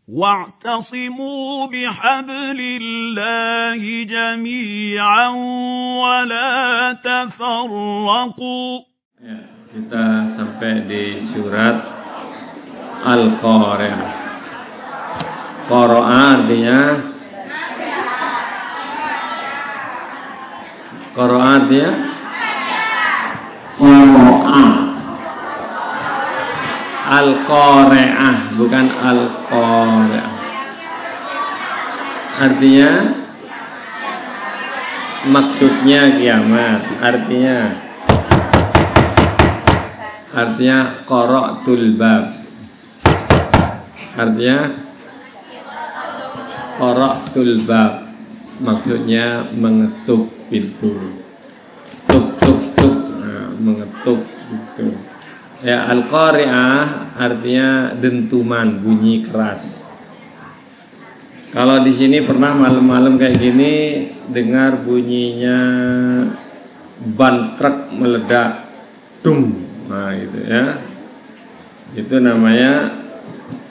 واعتصموا بحبل الله جميعا ولا تفرقوا. Ya, kita sampai di surat Al-Qari'ah. Qara'a artinya Al-Qari'ah, bukan Al-Qari'ah. Artinya maksudnya kiamat, artinya qara'tul bab, artinya qara'tul bab, maksudnya mengetuk pintu, mengetuk pintu. Ya, Al-Qari'ah artinya dentuman, bunyi keras. Kalau di sini pernah malam-malam kayak gini dengar bunyinya ban truk meledak, tum, nah gitu ya. Itu namanya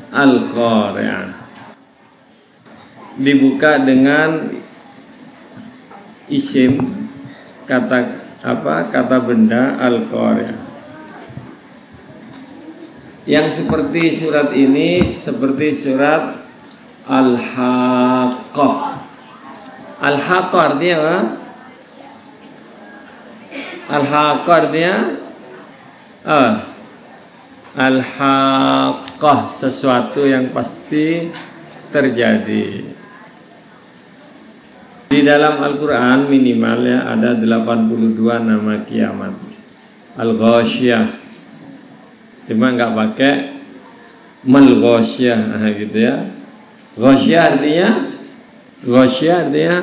Al-Qari'ah. Dibuka dengan isim, kata benda Al-Qari'ah. Yang seperti surat ini seperti surat Al-Haqqah. Al-Haqqah artinya apa? Al-Haqqah artinya Al-Haqqah, sesuatu yang pasti terjadi. Di dalam Al-Quran minimalnya ada 82 nama kiamat. Al-Ghasyiyah, cuma nggak pakai mal-ghasyiyah, gitu ya. Ghasyiyah artinya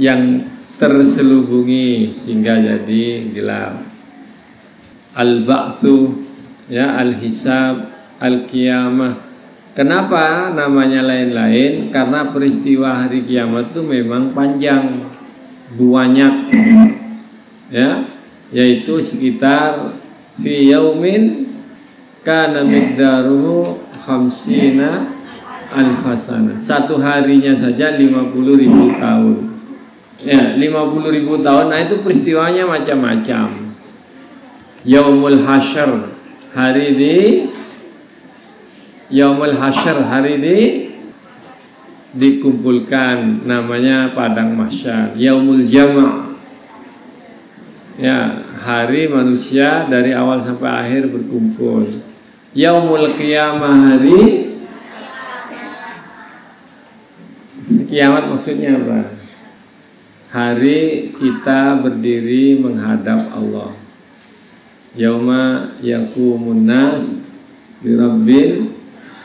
yang terselubungi sehingga jadi gelap. Al-Ba'tsu, ya, al-hisab, al-qiyamah. Kenapa namanya lain-lain? Karena peristiwa hari kiamat itu memang panjang, banyak, ya, yaitu sekitar fi yaumin kana miqdaruhu khamsina alfasana. Satu harinya saja 50.000 tahun. Ya, 50.000 tahun. Nah, itu peristiwanya macam-macam. Yaumul Hasyr, hari dikumpulkan, namanya padang mahsyar. Yaumul Jama', ya, hari manusia dari awal sampai akhir berkumpul. Yaumul Qiyamah, hari kiamat maksudnya apa? Hari kita berdiri menghadap Allah. Yauma yaqumun nas li rabbil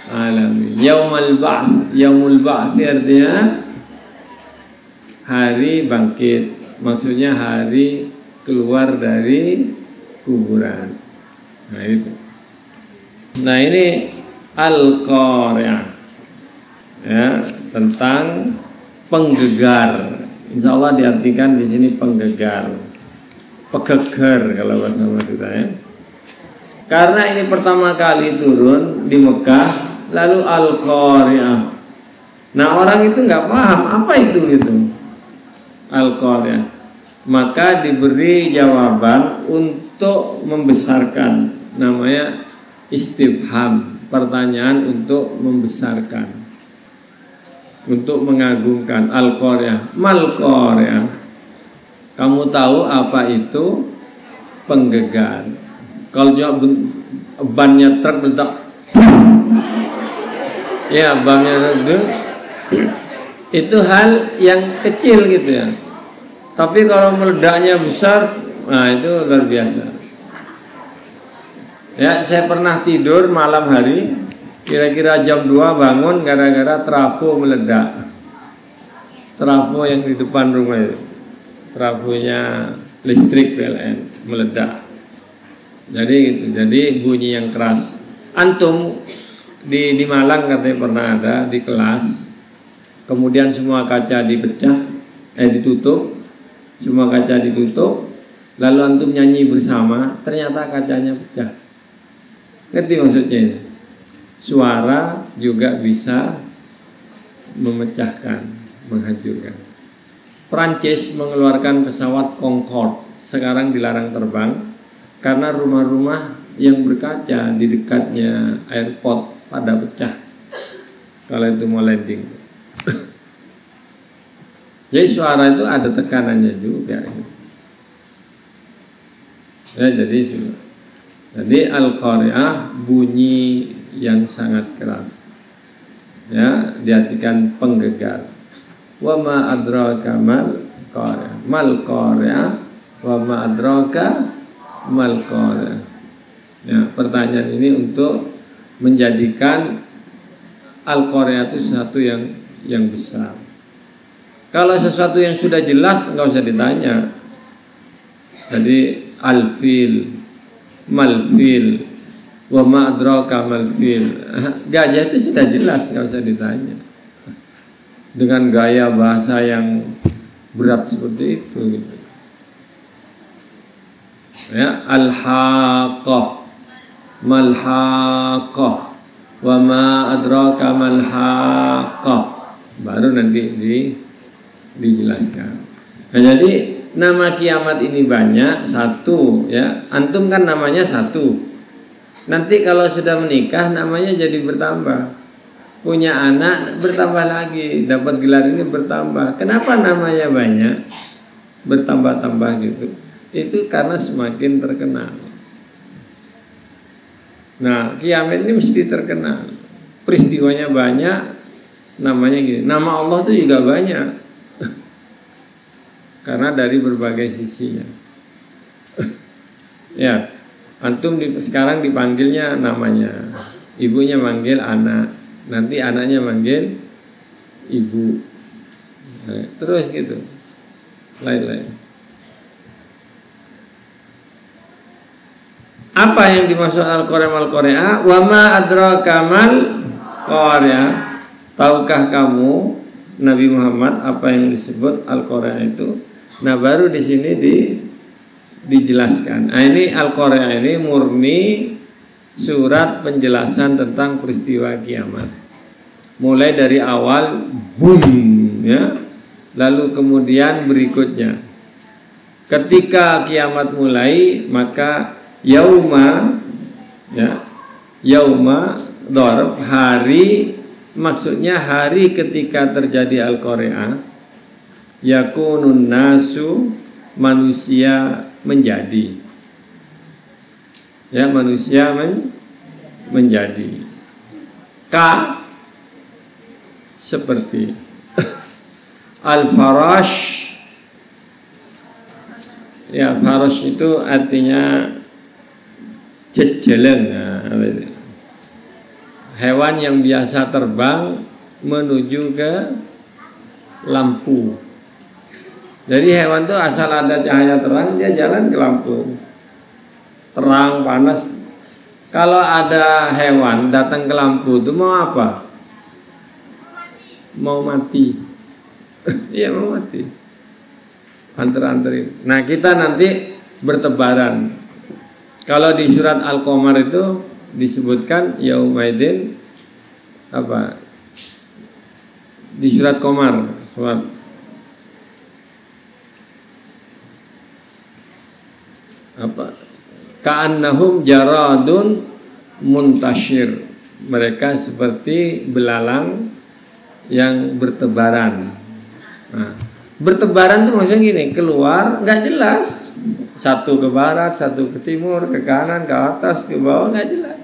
alamin. Yaumul Ba'ts artinya hari bangkit, maksudnya hari keluar dari kuburan. Nah itu. Nah ini Al-Qari'ah, ya, tentang penggegar. Insya Allah diartikan di sini penggegar, pegeger kalau bahasa kita, ya. Karena ini pertama kali turun di Mekah, lalu Al-Qari'ah. Nah, orang itu nggak paham apa itu Al-Qari'ah. Maka diberi jawaban untuk membesarkan, namanya istifham, pertanyaan untuk membesarkan, untuk mengagungkan. Al-Qari'ah, mal-Qari'ah, kamu tahu apa itu penggegar? Kalau bannya truk meledak, ya, bannya itu hal yang kecil gitu ya. Tapi kalau meledaknya besar, nah itu luar biasa. Ya, saya pernah tidur malam hari, kira-kira jam 2 bangun gara-gara trafo meledak. Trafo yang di depan rumah itu, trafonya listrik PLN meledak. Jadi bunyi yang keras. Antum di Malang katanya pernah ada di kelas, kemudian semua kaca ditutup, semua kaca ditutup, lalu antum nyanyi bersama, ternyata kacanya pecah. Ngerti maksudnya? Suara juga bisa memecahkan, menghancurkan. Prancis mengeluarkan pesawat Concorde, sekarang dilarang terbang karena rumah-rumah yang berkaca di dekatnya airport pada pecah kalau itu mau landing. Jadi suara itu ada tekanannya juga. Ya, jadi al-qari'ah bunyi yang sangat keras. Ya, diartikan penggegar. Wa ma adraka mal qari'ah. Mal qari'ah wa ma adraka mal qari'ah. Ya, pertanyaan ini untuk menjadikan al-qari'ah itu sesuatu yang besar. Kalau sesuatu yang sudah jelas nggak usah ditanya. Jadi al-fil, mal-fil, wa ma adraka mal-fil. Gajah itu sudah jelas, nggak usah ditanya. Dengan gaya bahasa yang berat seperti itu gitu. Ya, al-haqqah, mal-haqqah, wa ma adraka mal-haqqah. Baru nanti dijelaskan. Nah, jadi nama kiamat ini banyak, satu ya. Antum kan namanya satu. Nanti kalau sudah menikah namanya jadi bertambah. Punya anak bertambah lagi, dapat gelar ini bertambah. Kenapa namanya banyak? Bertambah-tambah gitu. Itu karena semakin terkenal. Nah, kiamat ini mesti terkenal. Peristiwanya banyak, namanya gini. Nama Allah itu juga banyak. Karena dari berbagai sisinya. Ya, antum sekarang dipanggilnya namanya, ibunya manggil anak, nanti anaknya manggil ibu, terus gitu, lain-lain. Apa yang dimaksud al-qari'ah? Wa ma adraka mal qari'ah. Tahukah kamu Nabi Muhammad apa yang disebut al-qari'ah itu? Nah, baru di sini dijelaskan. Nah, ini al-qari'ah ini murni surat penjelasan tentang peristiwa kiamat. Mulai dari awal boom ya. Lalu kemudian berikutnya. Ketika kiamat mulai, maka yauma ya. Yauma dzarf hari, maksudnya hari ketika terjadi al-qari'ah. Yakunun nasu, manusia menjadi. Ya, manusia menjadi. Ka seperti al-farash. Ya, farash itu artinya jejeleng. Hewan yang biasa terbang menuju ke lampu. Jadi hewan itu asal ada cahaya terang, dia jalan ke lampu. Terang, panas. Kalau ada hewan datang ke lampu itu mau apa? Mau mati. Iya, mau mati. Anter-anterin. Nah, kita nanti bertebaran. Kalau di surat Al-Qamar itu disebutkan yaumaidin apa? Di surat Qamar, surat apa? Ka'annahum jaradun muntashir. Mereka seperti belalang yang bertebaran. Nah, bertebaran itu maksudnya gini, keluar nggak jelas. Satu ke barat, satu ke timur, ke kanan, ke atas, ke bawah, nggak jelas.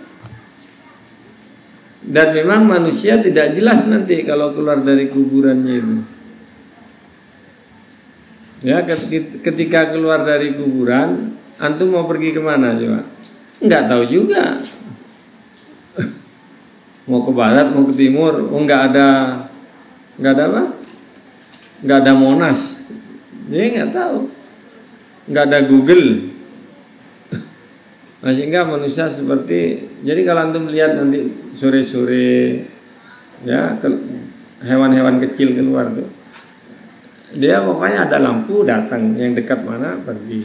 Dan memang manusia tidak jelas nanti kalau keluar dari kuburannya itu. Ya, ketika keluar dari kuburan, antum mau pergi kemana coba? Nggak tahu juga. Mau ke barat, mau ke timur, nggak ada apa? Nggak ada Monas. Jadi nggak tahu. Nggak ada Google. Nah, sehingga manusia seperti, jadi kalau antum lihat nanti sore-sore ya hewan-hewan kecil keluar tuh, dia pokoknya ada lampu datang, yang dekat mana pergi.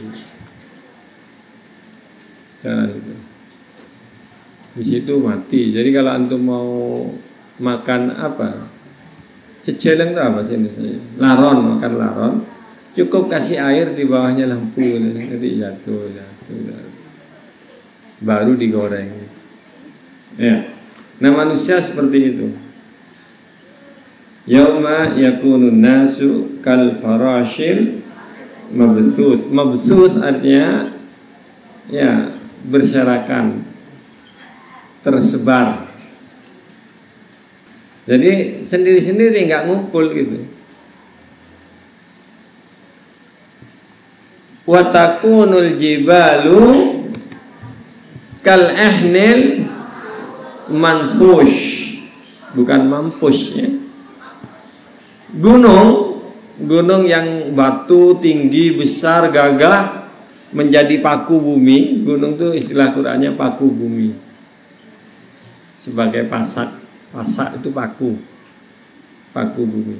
Nah, di situ mati. Jadi kalau antum mau makan apa? Ceceleng itu apa sih misalnya? Laron, makan laron. Cukup kasih air di bawahnya lampu, nanti jatuh. Baru digoreng. Ya. Nah manusia seperti itu. Yauma yakunun nasu kal farashil mabthus. Mabthus artinya ya berserakan, tersebar. Jadi sendiri-sendiri nggak ngumpul gitu. Wa takunul jibalu kal ahnil manfush, bukan mampus ya. Gunung yang batu tinggi besar gagah menjadi paku bumi. Gunung itu istilah Qur'annya paku bumi, sebagai pasak itu paku bumi.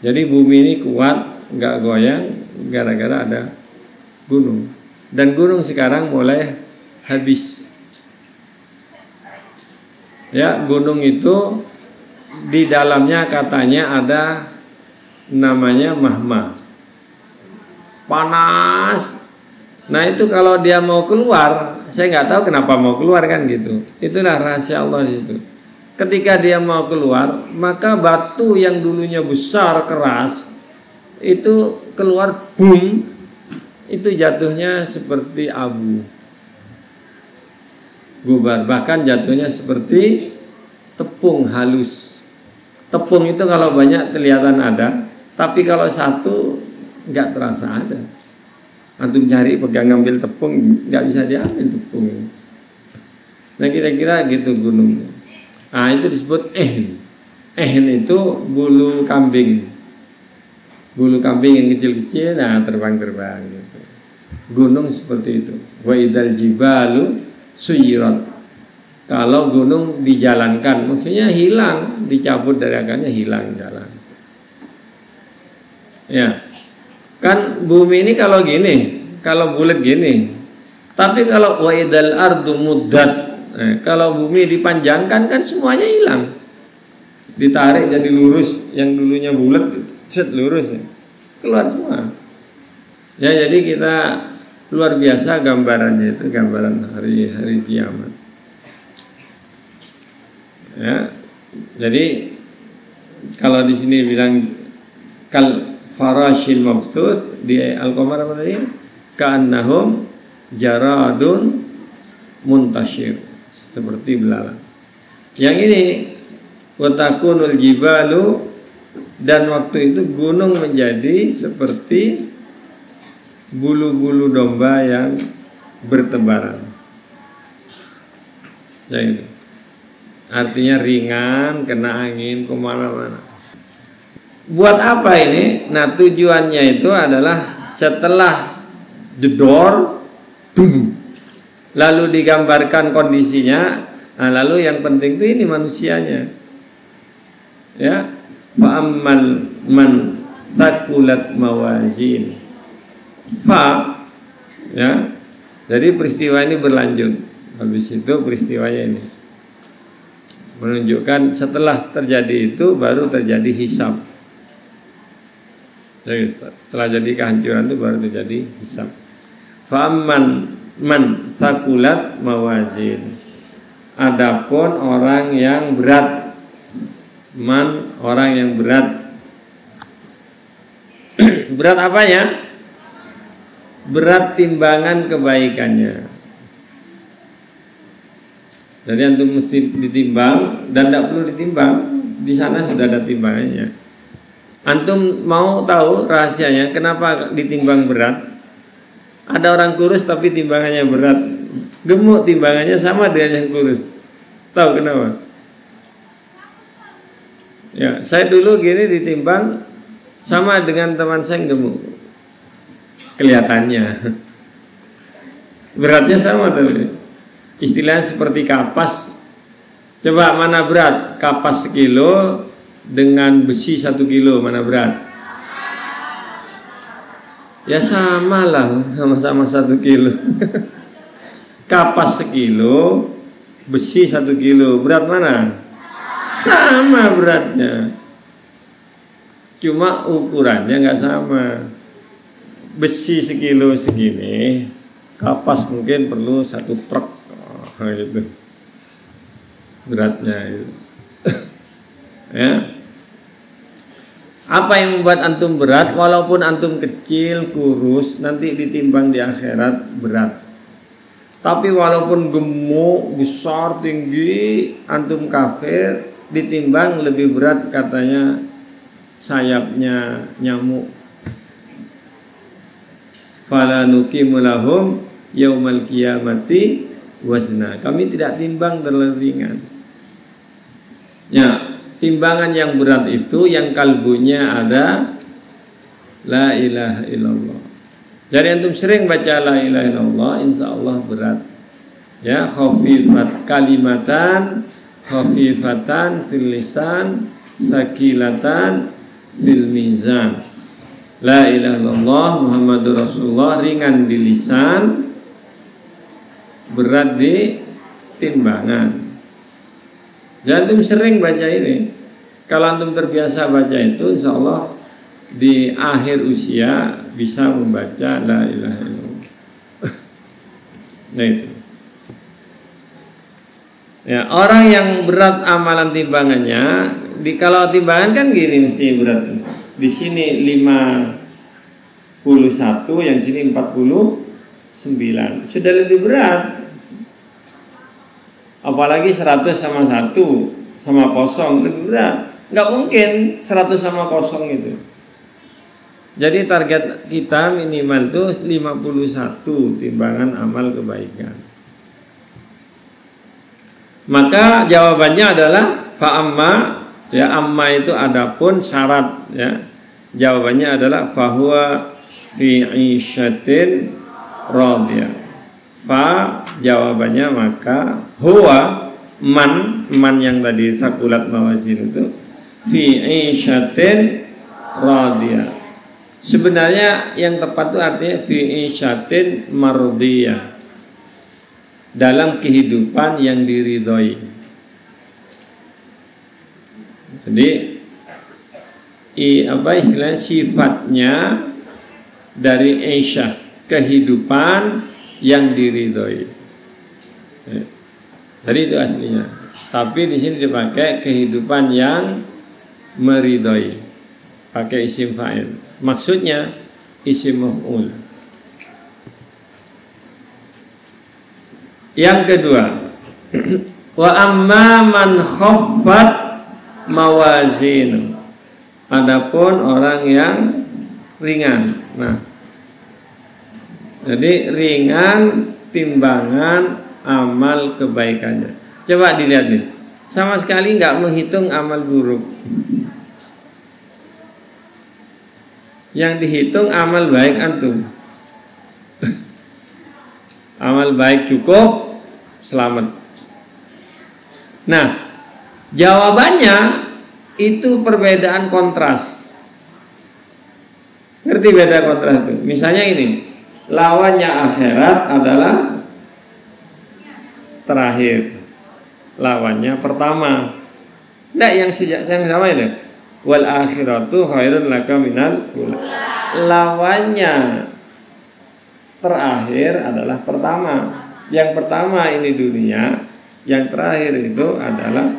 Jadi bumi ini kuat, nggak goyang gara-gara ada gunung. Dan gunung sekarang mulai habis. Ya, gunung itu di dalamnya katanya ada namanya magma, panas. Nah itu kalau dia mau keluar, saya nggak tahu kenapa mau keluar kan gitu. Itulah rahasia Allah itu. Ketika dia mau keluar, maka batu yang dulunya besar keras itu keluar, boom, itu jatuhnya seperti abu, bubar. Bahkan jatuhnya seperti tepung halus. Tepung itu kalau banyak kelihatan ada, tapi kalau satu nggak terasa ada. Antum cari pegang ngambil tepung nggak bisa diambil tepung. Nah kira-kira gitu gunungnya. Nah itu disebut ehn. Ehn itu bulu kambing. Bulu kambing yang kecil-kecil, nah terbang-terbang gitu. Gunung seperti itu. Wa idzal jibalu suyirat. Kalau gunung dijalankan, maksudnya hilang, dicabut dari akarnya, hilang jalan. Ya, kan bumi ini kalau gini, kalau bulat gini. Tapi kalau wa idzal ardu muddat, kalau bumi dipanjangkan kan semuanya hilang. Ditarik jadi lurus, yang dulunya bulat, set lurus, keluar semua. Ya, jadi kita luar biasa gambarannya itu, gambaran hari kiamat. Ya, jadi kalau di sini bilang kal farashil mabthut, di Al-Qamar apa tadi? Ka'annahum jaradun muntashir, seperti belalang. Yang ini watakunul jibalu, dan waktu itu gunung menjadi seperti bulu-bulu domba yang bertebaran. Ya itu. Artinya ringan, kena angin kemana-mana. Buat apa ini? Nah tujuannya itu adalah setelah jedor, lalu digambarkan kondisinya. Nah, lalu yang penting itu ini manusianya. Ya, fa'ammal man thaqulat mawazin. Ya. Jadi peristiwa ini berlanjut. Habis itu peristiwanya ini menunjukkan setelah terjadi itu baru terjadi hisab. Jadi, setelah jadi kehancuran itu baru terjadi hisab. Fa'amman man thaqulat mawazin. Adapun orang yang berat, orang yang berat. Berat apanya? Berat timbangan kebaikannya. Jadi antum mesti ditimbang, dan tidak perlu ditimbang, di sana sudah ada timbangannya. Antum mau tahu rahasianya kenapa ditimbang berat? Ada orang kurus tapi timbangannya berat, gemuk timbangannya sama dengan yang kurus. Tahu kenapa? Ya, saya dulu gini ditimbang sama dengan teman saya yang gemuk. Kelihatannya beratnya sama, tapi istilahnya seperti kapas. Coba mana berat? Kapas 1 kilo dengan besi 1 kilo, mana berat? Ya sama lah, sama-sama 1 kilo. Kapas 1 kilo, besi 1 kilo, berat mana? Sama beratnya. Cuma ukurannya nggak sama. Besi sekilo segini, kapas mungkin perlu 1 truk gitu. Beratnya itu. Ya. Apa yang membuat antum berat? Walaupun antum kecil, kurus, nanti ditimbang di akhirat berat. Tapi walaupun gemuk, besar, tinggi, antum kafir, ditimbang lebih berat katanya sayapnya nyamuk. Fala nuqimu lahum yaumal qiyamati wazna. Kami tidak timbang terlalu ringan. Ya, timbangan yang berat itu yang kalbunya ada la ilaha illallah. Jadi antum sering baca la ilaha illallah, insyaallah berat. Ya, khafifat kalimatan, khafifatan fil lisan, sakilatan fil mizan. La ilaha illallah Muhammadur Rasulullah ringan di lisan, berat di timbangan. Jadi antum sering baca ini. Kalau antum terbiasa baca itu, insya Allah di akhir usia bisa membaca la ilaha illallah. Nah itu. Ya, orang yang berat amalan timbangannya, kalau timbangan kan gini mesti berat. Di sini 51, yang sini 49. Sudah lebih berat. Apalagi 100 sama 1 sama kosong lebih berat. Nggak mungkin 100 sama kosong itu. Jadi target kita minimal itu 51 timbangan amal kebaikan. Maka jawabannya adalah fa'amma, ya, amma itu adapun syarat, ya. Jawabannya adalah fahuwa fi 'isyatin radiyah. Fa jawabannya maka huwa man yang tadi sakulat mawazin itu fi 'isyatin radiyah. Sebenarnya yang tepat itu artinya fi 'isyatin mardiyah, dalam kehidupan yang diridhoi. Jadi apa istilahnya, sifatnya dari Aisyah, kehidupan yang diridhoi. Jadi itu aslinya. Tapi di sini dipakai kehidupan yang meridhoi, pakai isim fa'il. Maksudnya isim maf'ul. Yang kedua, wa amma man khaffat mawazin. Adapun orang yang ringan. Nah, jadi ringan timbangan amal kebaikannya. Coba dilihat nih, sama sekali nggak menghitung amal buruk. Yang dihitung amal baik antum. Amal baik cukup, selamat. Nah, jawabannya itu perbedaan kontras. Ngerti beda kontras itu? Misalnya ini, lawannya akhirat adalah terakhir, lawannya pertama. Nggak, yang sama itu. Wal akhiratu khairun laka minal ula. Lawannya terakhir adalah pertama. Yang pertama ini dunia, yang terakhir itu adalah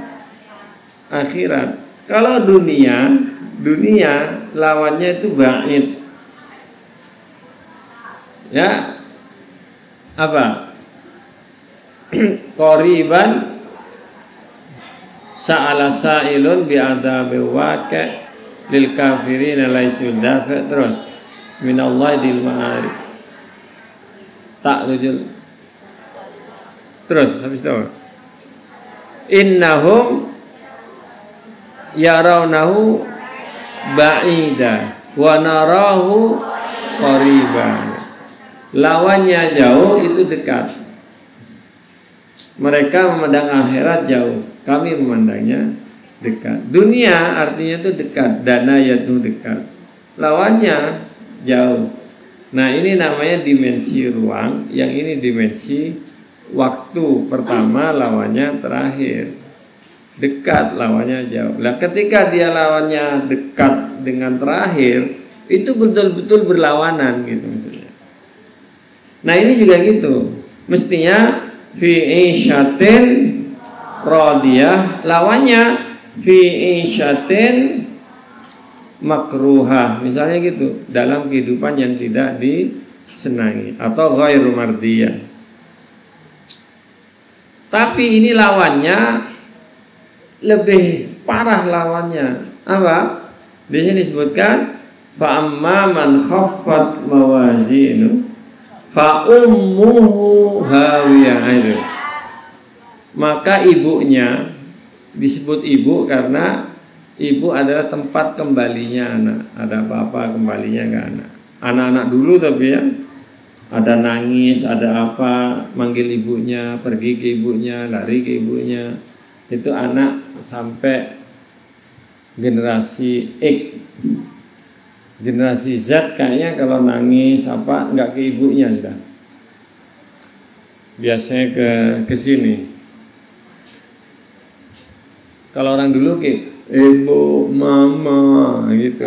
akhirat. Kalau dunia lawannya itu ba'id. Ya, apa? Qoriban sa'ala sa'ilun bi'adzabi waqi' lil kafirin laisu dafi' terus minallahi dil ma'arif. Tak rujul. Terus habis itu. Innahum yarawnahu ba'ida wa narahu qariban. Lawannya jauh, itu dekat. Mereka memandang akhirat jauh, kami memandangnya dekat. Dunia artinya itu dekat, dana yaitu dekat. Lawannya jauh. Nah, ini namanya dimensi ruang, yang ini dimensi waktu. Pertama lawannya terakhir. dekat, lawannya jauh. Lah ketika dia lawannya dekat dengan terakhir, itu betul-betul berlawanan gitu maksudnya. Nah ini juga gitu. Mestinya fi isyatin radiyah, lawannya fi isyatin makruhah. Misalnya gitu, dalam kehidupan yang tidak disenangi atau ghairu mardiyah. Tapi ini lawannya lebih parah lawannya. Apa? Di sini disebutkan fa amma man khaffat mawazinu fa ummuhu hawiyah. Itu. Maka ibunya disebut ibu karena ibu adalah tempat kembalinya anak. Ada apa-apa kembalinya ke anak. Anak-anak dulu tapi ya ada nangis, ada apa, manggil ibunya, pergi ke ibunya, lari ke ibunya. Itu anak sampai generasi X. Generasi Z kayaknya kalau nangis apa enggak ke ibunya sudah. Biasanya ke sini. Kalau orang dulu ke ibu, mama gitu.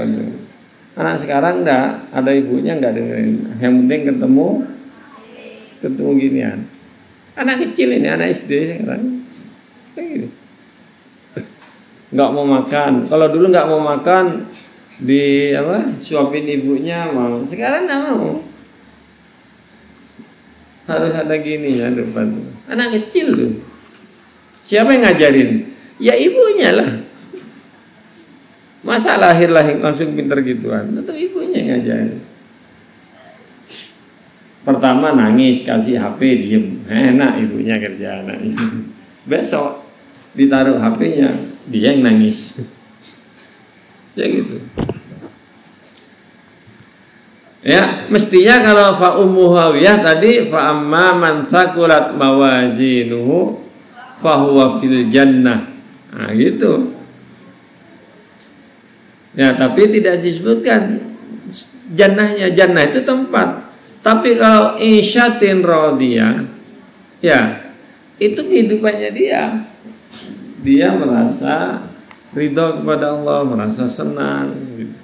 Anak sekarang enggak, ada ibunya enggak dengerin. Yang penting ketemu ginian. Anak kecil ini, anak SD sekarang. Kayak gitu. Enggak mau makan. Kalau dulu enggak mau makan di suapin ibunya mau. Sekarang enggak mau. Harus ada gini ya depan. Anak kecil tuh. Siapa yang ngajarin? Ya ibunya lah. Masa lahir langsung pinter gituan? Itu ibunya yang ngajarin. Pertama nangis, kasih HP, diem. Enak ibunya kerja anaknya. Besok ditaruh HP-nya, dia yang nangis. Ya gitu. Ya, mestinya kalau fa ummu hawiyah tadi fa amma man thaqulat mawazinuhu fa huwa fil jannah. Nah, gitu. Ya, tapi tidak disebutkan jannahnya. Jannah itu tempat. Tapi kalau isyatin radiyah, ya, itu kehidupannya dia. Dia merasa ridho kepada Allah, merasa senang. Gitu.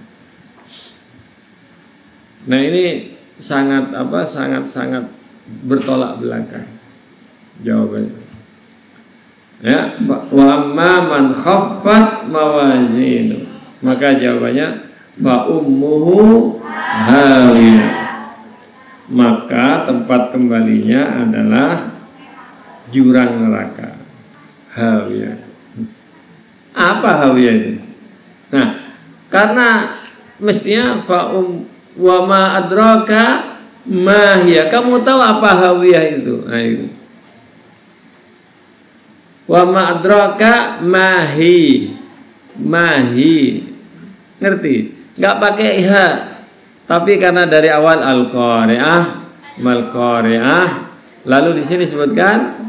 Nah ini sangat bertolak belakang jawabannya. Ya, wa amma man khaffat mawazinu, maka jawabannya fa ummuhu hawiyah, maka tempat kembalinya adalah jurang neraka. Hawiyah. Apa hawiyah itu? Nah, karena mestinya fa wa ma adraka ma hiya. Kamu tahu apa hawiyah itu? Ayo. Wa ma adraka mahi. Mahi. Ngerti? Enggak pakai ha. Tapi karena dari awal al-qari'ah, mal-qari'ah, lalu di sini disebutkan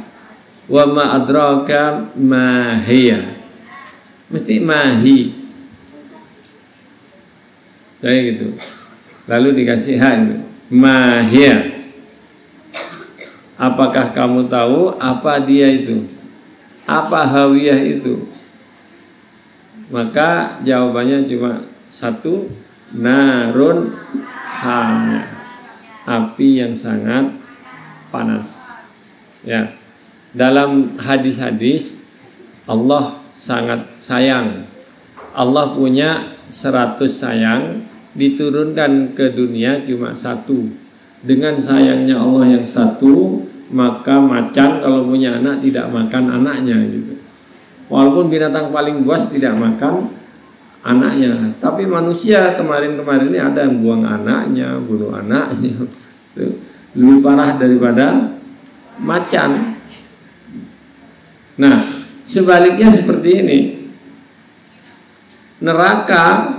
wa ma adraka ma hiya. Mesti mahi. Kayak gitu. Lalu dikasih ha itu. Ma hiya. Apakah kamu tahu apa dia itu? Apa hawiyah itu? Maka jawabannya cuma satu, narun hamiyah, api yang sangat panas. Ya, dalam hadis-hadis Allah sangat sayang. Allah punya 100 sayang, diturunkan ke dunia cuma satu. Dengan sayangnya Allah yang satu, maka macan kalau punya anak tidak makan anaknya gitu. Walaupun binatang paling buas tidak makan anaknya, tapi manusia kemarin-kemarin ini ada yang buang anaknya, bunuh anaknya. Itu lebih parah daripada macan. Nah, sebaliknya seperti ini. Neraka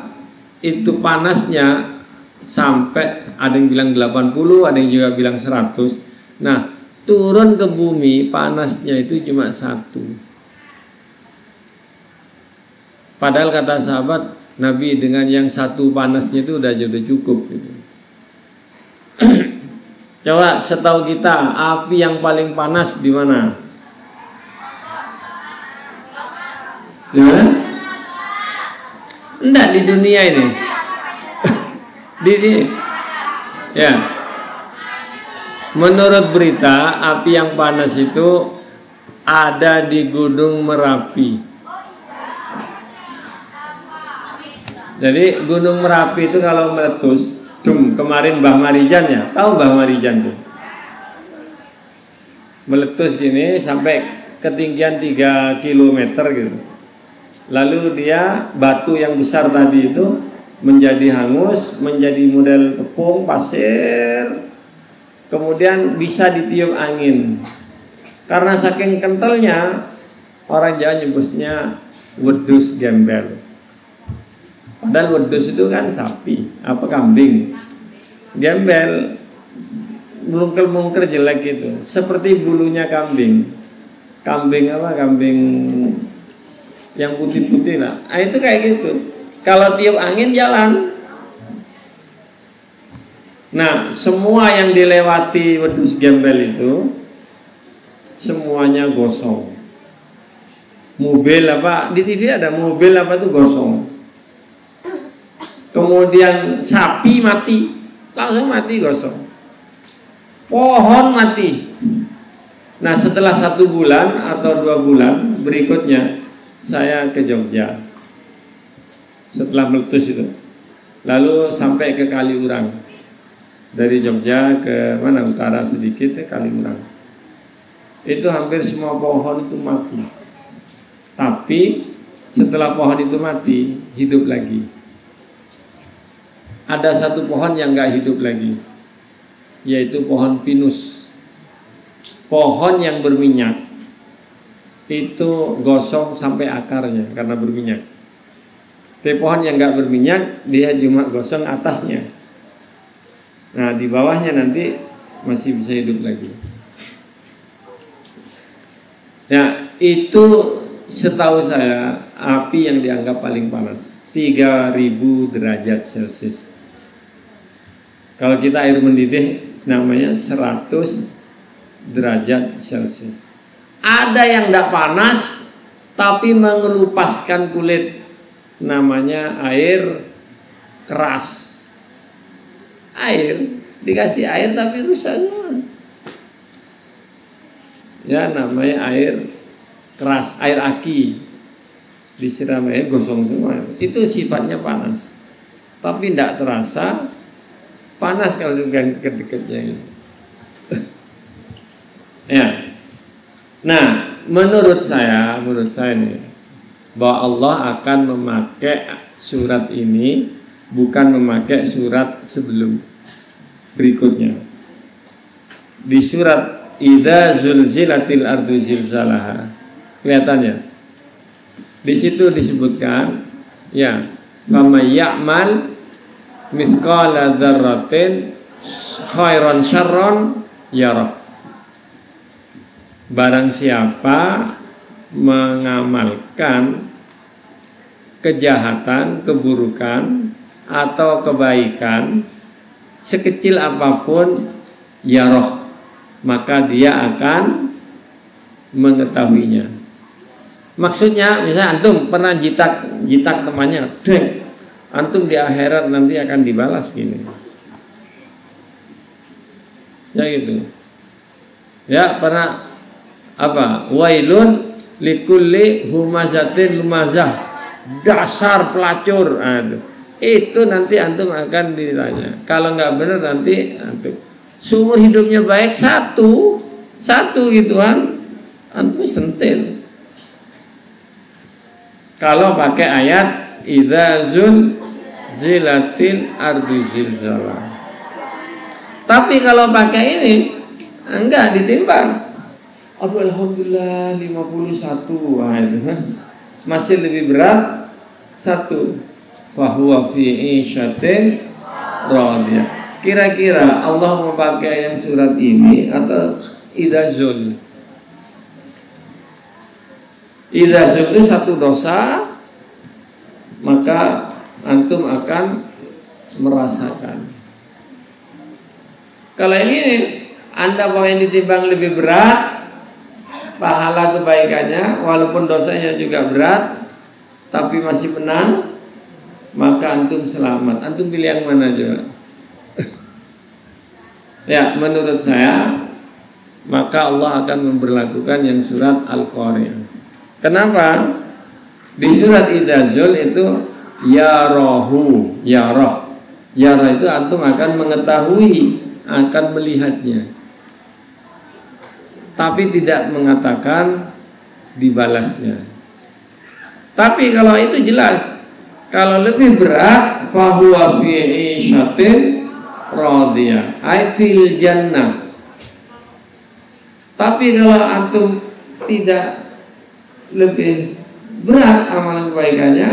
itu panasnya sampai ada yang bilang 80, ada yang juga bilang 100. Nah, turun ke bumi panasnya itu cuma 1. Padahal kata sahabat Nabi dengan yang 1 panasnya itu udah cukup gitu. Coba setahu kita api yang paling panas di mana? Gimana? Enggak di dunia ini. Ya. Menurut berita, api yang panas itu ada di Gunung Merapi. Jadi Gunung Merapi itu kalau meletus, kemarin Mbah Marijan ya, tahu Mbah Marijan tuh? Meletus gini sampai ketinggian 3 km gitu. Lalu dia batu yang besar tadi itu menjadi hangus, menjadi model tepung, pasir, kemudian bisa ditiup angin. Karena saking kentalnya, orang Jawa nyebutnya wedhus gembel. Padahal wedhus itu kan sapi, apa kambing. Gembel, mungkel-mungkel jelek gitu, seperti bulunya kambing. Kambing apa? Kambing yang putih-putih lah. Nah, itu kayak gitu. Kalau tiup angin jalan. Nah, semua yang dilewati wedhus gembel itu semuanya gosong. Mobil apa di TV ada mobil apa itu gosong. Kemudian sapi mati, langsung mati gosong. Pohon mati. Nah, setelah 1 bulan atau 2 bulan berikutnya saya ke Jogja. Setelah meletus itu, lalu sampai ke Kaliurang. Dari Jogja ke mana utara sedikit ke Kaliurang. Itu hampir semua pohon itu mati. Tapi setelah pohon itu mati, hidup lagi. Ada 1 pohon yang nggak hidup lagi, yaitu pohon pinus. Pohon yang berminyak itu gosong sampai akarnya karena berminyak. Tapi pohon yang nggak berminyak dia cuma gosong atasnya. Nah, di bawahnya nanti masih bisa hidup lagi. Ya, itu setahu saya api yang dianggap paling panas 3000 derajat Celcius. Kalau kita air mendidih namanya 100 derajat Celcius. Ada yang tidak panas tapi mengelupaskan kulit, namanya air keras. Air dikasih air tapi rusak semua. Ya, namanya air keras, air aki. Disiram air gosong semua. Itu sifatnya panas. Tapi tidak terasa panas kalau deket-deketnya gitu. Ya. Nah, menurut saya nih, bahwa Allah akan memakai surat ini, bukan memakai surat sebelum berikutnya. Di surat Idza zulzilatil ardu zilzalaha, kelihatannya di situ disebutkan, ya, faman ya'mal misqala dzarratin khairan syarran yarah. Barang siapa mengamalkan kejahatan, keburukan atau kebaikan sekecil apapun, yarah, maka dia akan mengetahuinya. Maksudnya, misalnya antum pernah jitak temannya, deng, antum di akhirat nanti akan dibalas gini. Ya gitu. Ya, pernah apa? Wailun likulli humazatin lumazah, dasar pelacur. Aduh. Itu nanti antum akan ditanya. Kalau nggak benar nanti antum seumur hidupnya baik satu gituan, antum sentil. Kalau pakai ayat idza zulzilatil ardu zilzalah. Tapi kalau pakai ini enggak ditimbang. Aduh, alhamdulillah 51. Wah, itu masih lebih berat 1. Fahuwa fi isyatin radiyah. Kira-kira Allah mau pakai yang surat ini atau idza zul? Idza zul itu 1 dosa, maka antum akan merasakan. Kalau ini Anda mau yang ditimbang lebih berat, pahala kebaikannya walaupun dosanya juga berat, tapi masih menang, maka antum selamat. Antum pilih yang mana coba? Ya, menurut saya maka Allah akan memberlakukan yang surat Al-Qari'ah. Kenapa? Di surat Idzal itu yarahu, yarah. Yarah itu antum akan mengetahui, akan melihatnya. Tapi tidak mengatakan dibalasnya. Tapi kalau itu jelas. Kalau lebih berat, fahuwa fi 'ishatin radiyah, ai fil jannah. Tapi kalau antum tidak lebih berat amalan kebaikannya,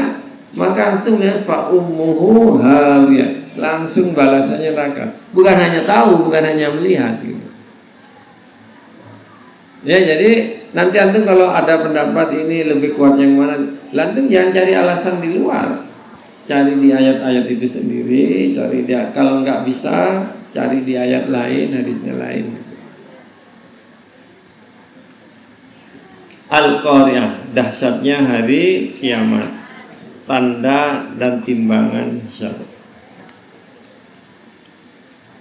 maka antum lihat fa ummuhu hawiyah, langsung balasannya neraka. Bukan hanya tahu, bukan hanya melihat gitu. Ya, jadi nanti antum kalau ada pendapat ini lebih kuat yang mana, antum jangan cari alasan di luar. Cari di ayat-ayat itu sendiri, cari dia. Kalau nggak bisa, cari di ayat lain, hadisnya lain. Al-Qari'ah, dahsyatnya hari kiamat, tanda dan timbangan hisab.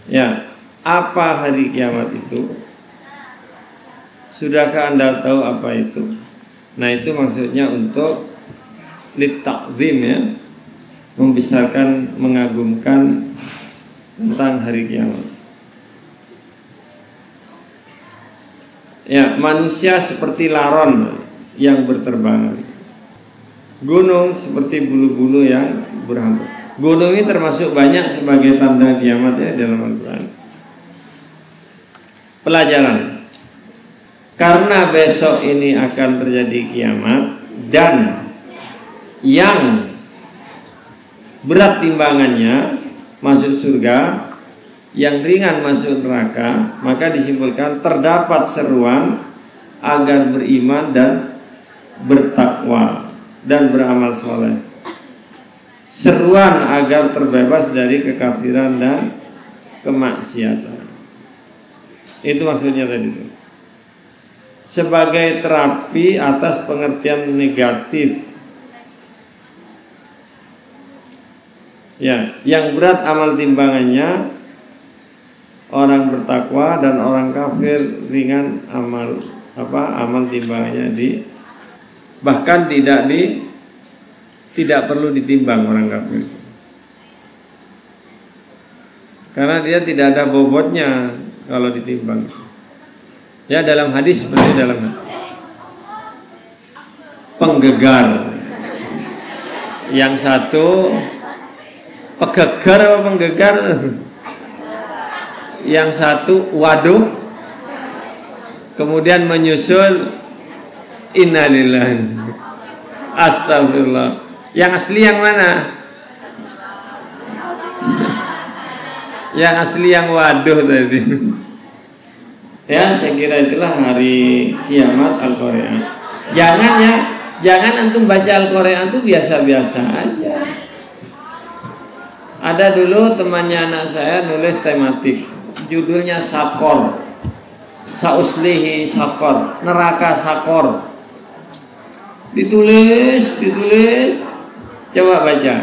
Ya, apa hari kiamat itu? Sudahkah Anda tahu apa itu? Nah, itu maksudnya untuk litakzim, ya, membesarkan, mengagumkan tentang hari kiamat. Ya, manusia seperti laron yang berterbangan. Gunung seperti bulu-bulu yang berhamburan. Gunung ini termasuk banyak sebagai tanda kiamat, ya, dalam Al-Quran. Pelajaran. Karena besok ini akan terjadi kiamat dan yang berat timbangannya masuk surga, yang ringan masuk neraka, maka disimpulkan terdapat seruan agar beriman dan bertakwa dan beramal soleh. Seruan agar terbebas dari kekafiran dan kemaksiatan. Itu maksudnya tadi. Sebagai terapi atas pengertian negatif. Ya, yang berat amal timbangannya orang bertakwa dan orang kafir ringan amal timbangannya bahkan tidak perlu ditimbang orang kafir. Karena dia tidak ada bobotnya kalau ditimbang. Ya, dalam hadis seperti dalam penggegar. Yang satu pegegar apa penggegar? Yang satu waduh, kemudian menyusul innalillahi astagfirullah. Yang asli yang mana? Yang asli yang waduh tadi. Ya, saya kira itulah hari kiamat Al-Qari'ah. Jangan antum baca Al-Qari'ah itu biasa-biasa aja. Ada dulu temannya anak saya nulis tematik, judulnya Sakor, Sauslihi Sakor, neraka Sakor. Ditulis, coba baca.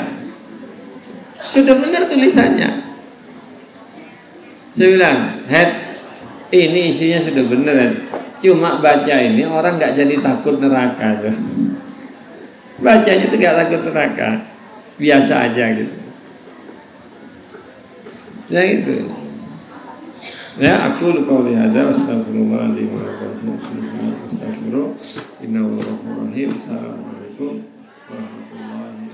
Sudah benar tulisannya. Saya bilang, ini isinya sudah benar. Cuma baca ini orang nggak jadi takut neraka tuh. Bacanya itu nggak takut neraka, biasa aja gitu. Ya itu. Ya, aku lupa lihat. Astagfirullahaladzim. Astagfirullah. Innallaha ghafurur rahim. Assalamualaikum warahmatullahi wabarakatuh.